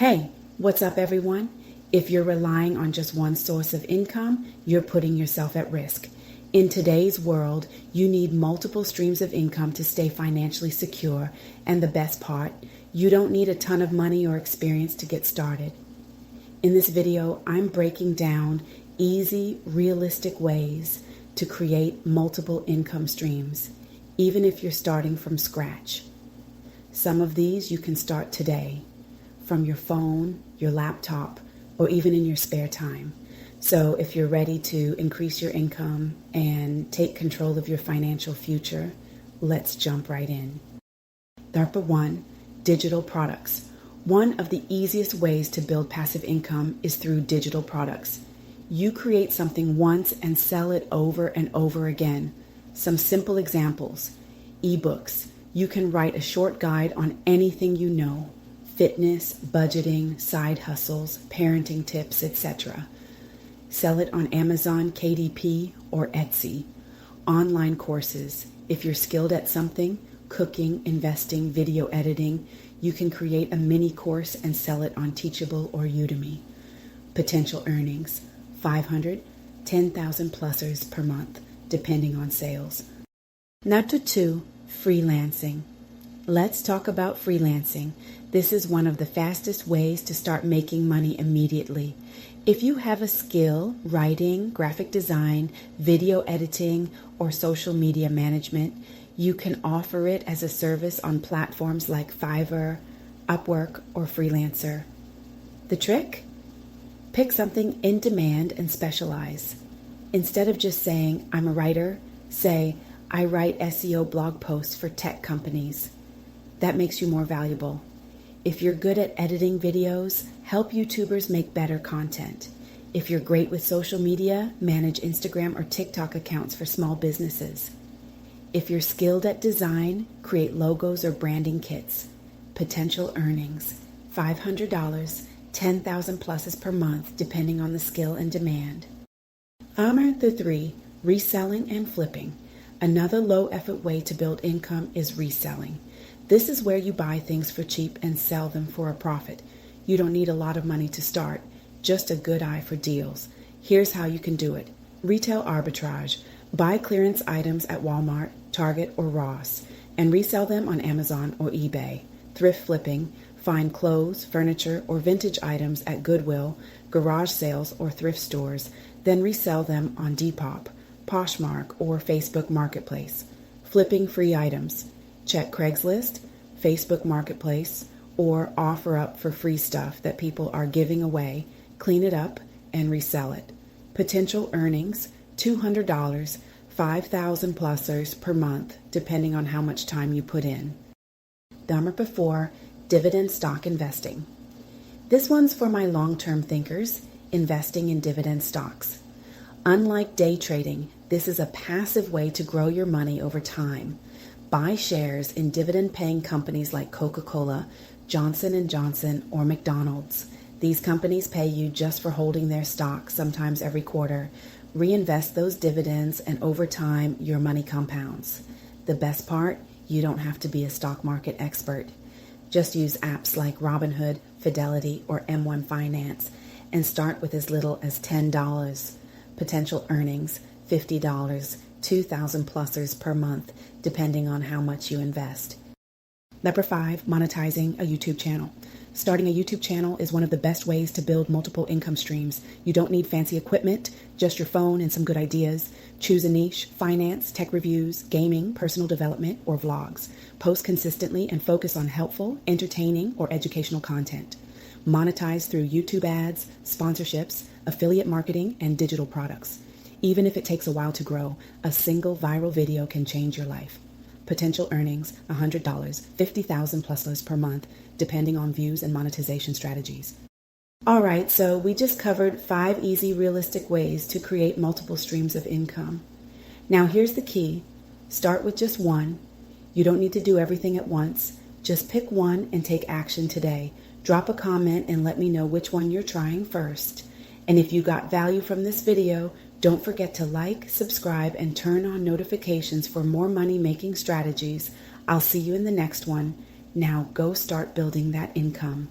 Hey, what's up everyone? If you're relying on just one source of income, you're putting yourself at risk. In today's world, you need multiple streams of income to stay financially secure, and the best part, you don't need a ton of money or experience to get started. In this video, I'm breaking down easy, realistic ways to create multiple income streams, even if you're starting from scratch. Some of these you can start today, from your phone, your laptop, or even in your spare time. So if you're ready to increase your income and take control of your financial future, let's jump right in. Number 1, digital products. One of the easiest ways to build passive income is through digital products. You create something once and sell it over and over again. Some simple examples. Ebooks. You can write a short guide on anything you know. Fitness, budgeting, side hustles, parenting tips, etc. Sell it on Amazon, KDP, or Etsy. Online courses. If you're skilled at something, cooking, investing, video editing, you can create a mini course and sell it on Teachable or Udemy. Potential earnings. 500, 10,000 plusers per month, depending on sales. Number 2, freelancing. Let's talk about freelancing. This is one of the fastest ways to start making money immediately. If you have a skill, writing, graphic design, video editing, or social media management, you can offer it as a service on platforms like Fiverr, Upwork, or Freelancer. The trick? Pick something in demand and specialize. Instead of just saying, I'm a writer, say, I write SEO blog posts for tech companies. That makes you more valuable. If you're good at editing videos, help YouTubers make better content. If you're great with social media, manage Instagram or TikTok accounts for small businesses. If you're skilled at design, create logos or branding kits. Potential earnings, $500, 10,000 pluses per month, depending on the skill and demand. Number 3, reselling and flipping. Another low-effort way to build income is reselling. This is where you buy things for cheap and sell them for a profit. You don't need a lot of money to start, just a good eye for deals. Here's how you can do it. Retail arbitrage. Buy clearance items at Walmart, Target, or Ross, and resell them on Amazon or eBay. Thrift flipping. Find clothes, furniture, or vintage items at Goodwill, garage sales, or thrift stores, then resell them on Depop, Poshmark, or Facebook Marketplace. Flipping free items. Check Craigslist, Facebook Marketplace, or offer up for free stuff that people are giving away, clean it up, and resell it. Potential earnings, $200, 5,000 plusers per month, depending on how much time you put in. Number 4, dividend stock investing. This one's for my long-term thinkers, investing in dividend stocks. Unlike day trading, this is a passive way to grow your money over time. Buy shares in dividend-paying companies like Coca-Cola, Johnson & Johnson, or McDonald's. These companies pay you just for holding their stock, sometimes every quarter. Reinvest those dividends, and over time, your money compounds. The best part? You don't have to be a stock market expert. Just use apps like Robinhood, Fidelity, or M1 Finance, and start with as little as $10. Potential earnings, $50, 2,000 plusers per month, depending on how much you invest. Number 5, monetizing a YouTube channel. Starting a YouTube channel is one of the best ways to build multiple income streams. You don't need fancy equipment, just your phone and some good ideas. Choose a niche: finance, tech reviews, gaming, personal development, or vlogs. Post consistently and focus on helpful, entertaining, or educational content. Monetize through YouTube ads, sponsorships, affiliate marketing, and digital products. Even if it takes a while to grow, a single viral video can change your life. Potential earnings, $100, 50,000 plusers per month, depending on views and monetization strategies. All right, so we just covered 5 easy, realistic ways to create multiple streams of income. Now here's the key. Start with just one. You don't need to do everything at once. Just pick one and take action today. Drop a comment and let me know which one you're trying first. And if you got value from this video, don't forget to like, subscribe, and turn on notifications for more money-making strategies. I'll see you in the next one. Now go start building that income.